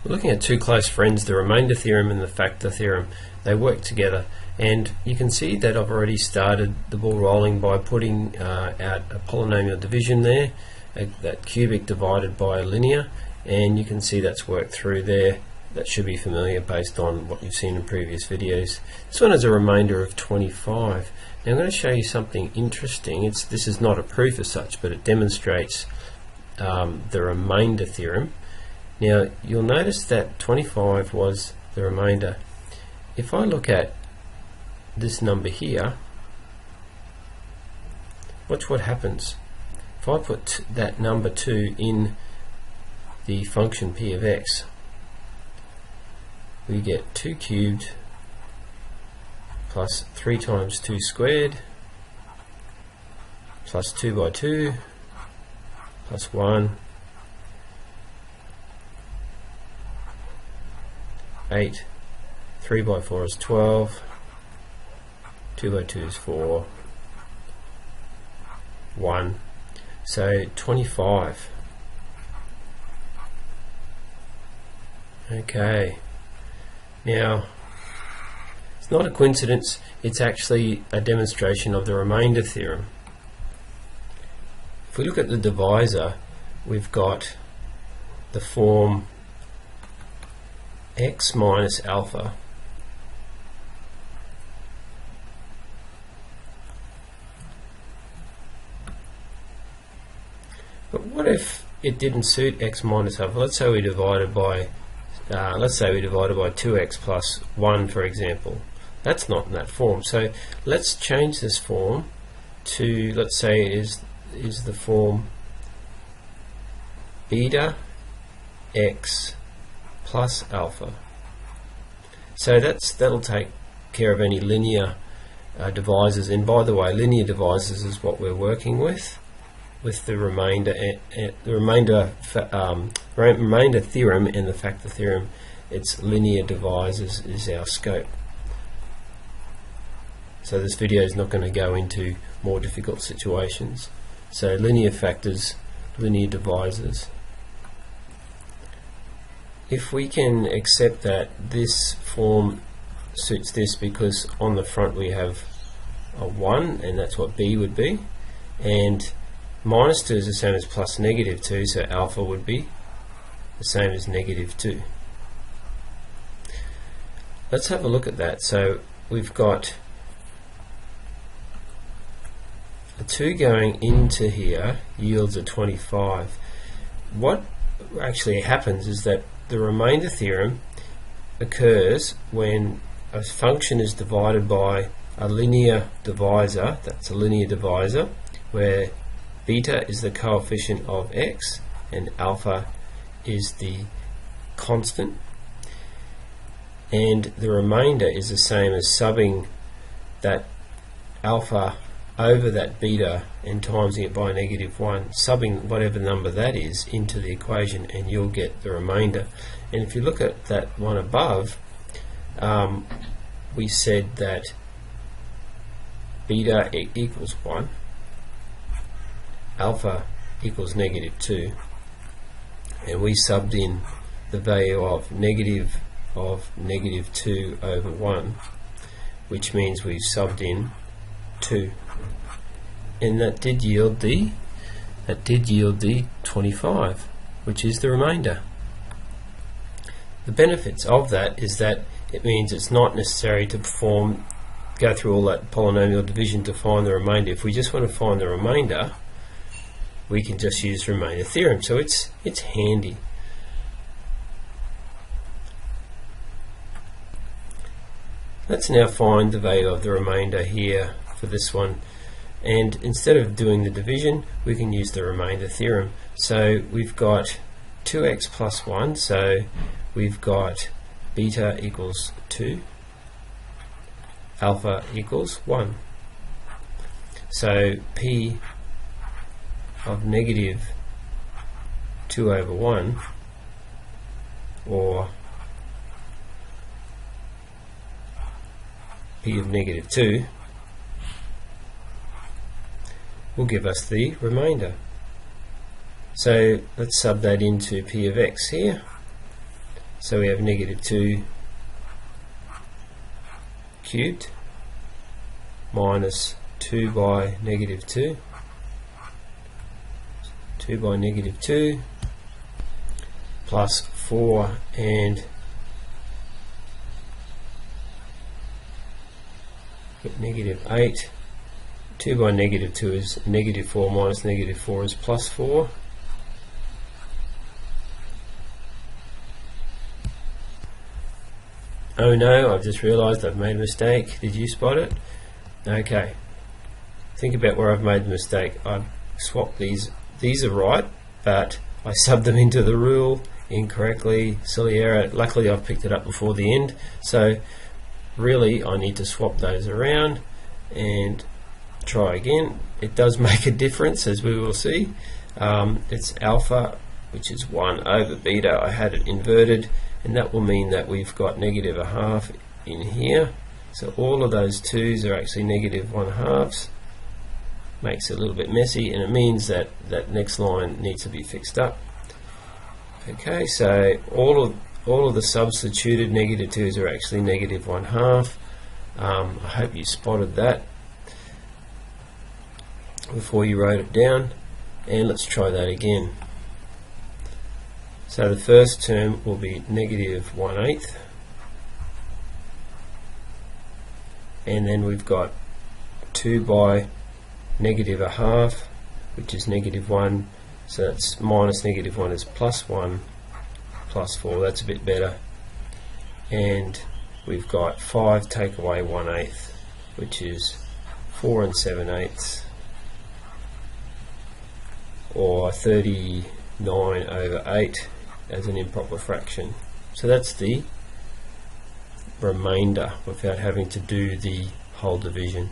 We're looking at two close friends, the remainder theorem and the factor theorem. They work together, and you can see that I've already started the ball rolling by putting out a polynomial division there, that cubic divided by a linear, and you can see that's worked through there. That should be familiar based on what you've seen in previous videos. This one is a remainder of 25. Now I'm going to show you something interesting. This is not a proof as such, but it demonstrates the remainder theorem. Now you'll notice that 25 was the remainder. If I look at this number here, watch what happens. If I put that number 2 in the function p of x, we get 2 cubed plus 3 times 2 squared plus 2 by 2 plus 1, 8, 3 by 4 is 12, 2 by 2 is 4, 1, so 25. Okay, now it's not a coincidence, it's actually a demonstration of the remainder theorem. If we look at the divisor, we've got the form x minus alpha but what if it didn't suit x minus alpha? Let's say we divided by 2x plus 1, for example. That's not in that form, so let's change this form to, let's say it is the form beta x plus alpha. So that'll take care of any linear divisors, and by the way, linear divisors is what we're working with the remainder remainder theorem and the factor theorem. It's linear divisors is our scope. So this video is not going to go into more difficult situations. So linear factors, linear divisors. If we can accept that this form suits this, because on the front we have a 1, and that's what b would be, and minus 2 is the same as plus negative 2, so alpha would be the same as negative 2. Let's have a look at that. So we've got a 2 going into here yields a 25. What actually happens is that the remainder theorem occurs when a function is divided by a linear divisor. That's a linear divisor where beta is the coefficient of x and alpha is the constant, and the remainder is the same as subbing that alpha over that beta and timesing it by -1, subbing whatever number that is into the equation, and you'll get the remainder. And if you look at that one above, we said that beta equals 1, alpha equals -2, and we subbed in the value of negative -2 over 1, which means we've subbed in 2, and that did yield the 25, which is the remainder. The benefits of that is that it means it's not necessary to go through all that polynomial division to find the remainder. If we just want to find the remainder, we can just use remainder theorem, so it's handy. Let's now find the value of the remainder here for this one, and instead of doing the division, we can use the remainder theorem. So we've got 2x plus 1, so we've got beta equals 2, alpha equals 1. So p of -2 over 1, or p of -2, will give us the remainder. So let's sub that into p of x here. So we have negative 2 cubed minus 2 by negative 2, 2 by negative 2, plus 4 and negative 8. 2 by negative 2 is negative 4 minus negative 4 is plus 4. Oh no, I've just realised I've made a mistake. Did you spot it? Okay. Think about where I've made the mistake. I've swapped these. These are right, but I subbed them into the rule incorrectly. Silly error. Luckily I've picked it up before the end. So really I need to swap those around and try again. It does make a difference, as we will see. It's alpha, which is 1 over beta. I had it inverted, and that will mean that we've got negative a half in here. So all of those 2's are actually negative 1/2. Makes it a little bit messy, and it means that that next line needs to be fixed up. Okay, so all of the substituted negative 2's are actually negative 1/2. I hope you spotted that before you wrote it down, and let's try that again. So the first term will be negative 1/8, and then we've got 2 by negative a half, which is negative 1, so that's minus negative 1 is plus 1, plus 4, that's a bit better. And we've got 5 take away 1/8, which is 4 7/8, or 39 over 8 as an improper fraction. So that's the remainder without having to do the whole division.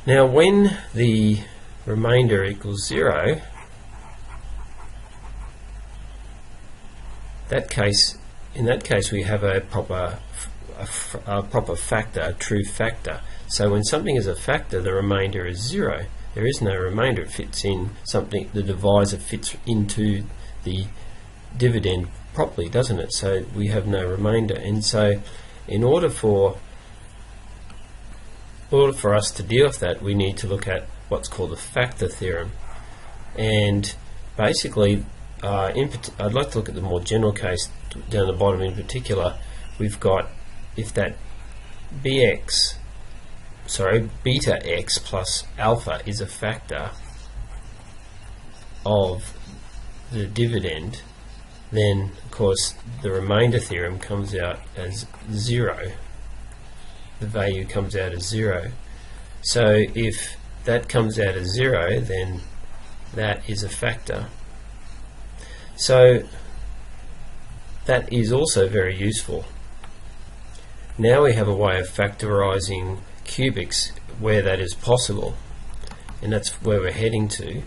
Now when the remainder equals 0, in that case we have a proper factor, a true factor. So when something is a factor, the remainder is 0. There is no remainder. It fits in something, the divisor fits into the dividend properly, doesn't it? So we have no remainder. And so in order for us to deal with that, we need to look at what's called the factor theorem. And basically, I'd like to look at the more general case down the bottom. In particular, we've got if that beta x plus alpha is a factor of the dividend, then of course the remainder theorem comes out as 0. The value comes out as 0. So if that comes out as 0, then that is a factor. So that is also very useful. Now we have a way of factorizing cubics where that is possible, and that's where we're heading to.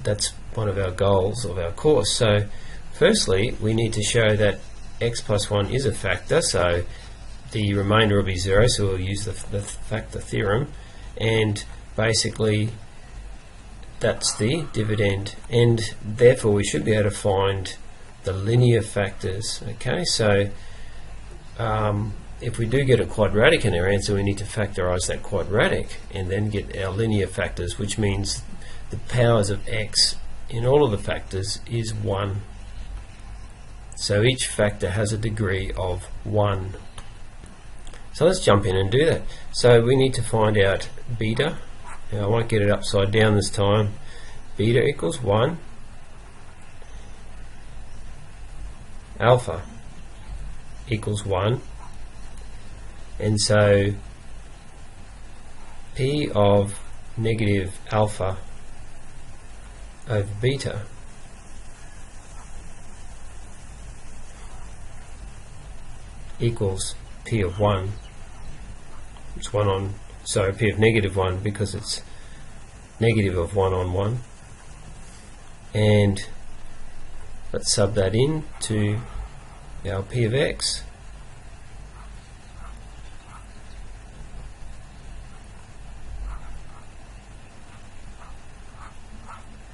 That's one of our goals of our course. So firstly, we need to show that x plus 1 is a factor, so the remainder will be 0, so we'll use the factor theorem, and basically that's the dividend, and therefore we should be able to find the linear factors. Okay, so if we do get a quadratic in our answer, we need to factorize that quadratic and then get our linear factors, which means the powers of x in all of the factors is 1. So each factor has a degree of 1. So let's jump in and do that. So we need to find out beta. Now I won't get it upside down this time. Beta equals 1. Alpha equals 1. And so P of negative alpha over beta equals P of 1. It's 1 on, sorry, P of negative 1 because it's negative of 1 on 1. And let's sub that in to our P of x.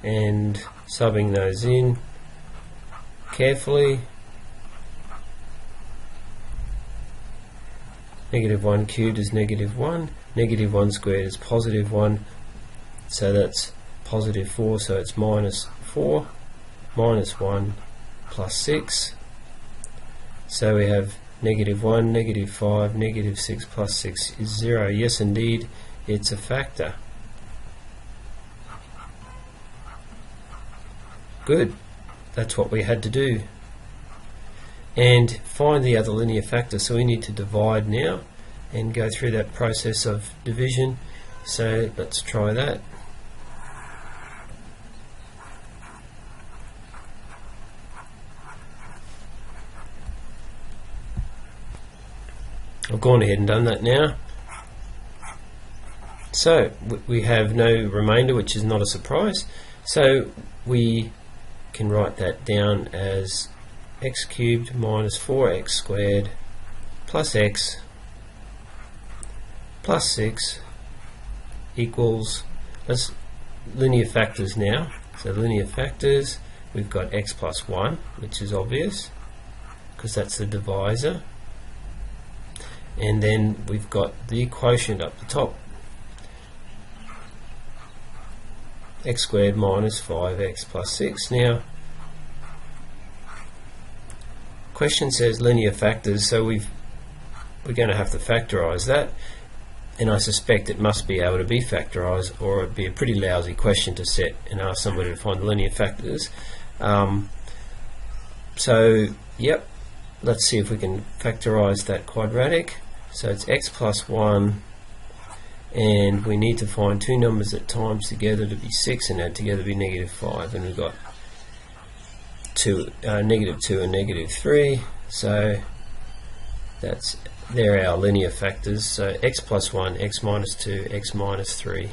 And subbing those in, carefully. Negative 1 cubed is negative 1. Negative 1 squared is positive 1. So that's positive 4, so it's minus 4. Minus 1 plus 6. So we have negative 1, negative 5, negative 6 plus 6 is 0. Yes, indeed, it's a factor. Good. That's what we had to do. And find the other linear factor. So we need to divide now and go through that process of division. So let's try that. I've gone ahead and done that now. So we have no remainder, which is not a surprise. So we can write that down as x cubed minus 4x squared plus x plus 6 equals, let's linear factors now. So linear factors, we've got x plus 1, which is obvious because that's the divisor. And then we've got the quotient up the top, x squared minus 5x plus 6. Now, question says linear factors, so we're going to have to factorize that, and I suspect it must be able to be factorized, or it'd be a pretty lousy question to set and ask somebody to find the linear factors. So, yep, let's see if we can factorize that quadratic. So it's x plus 1, and we need to find two numbers that times together to be 6 and add together to be negative 5, and we've got negative 2 and negative 3, so they're our linear factors. So x plus 1, x minus 2, x minus 3.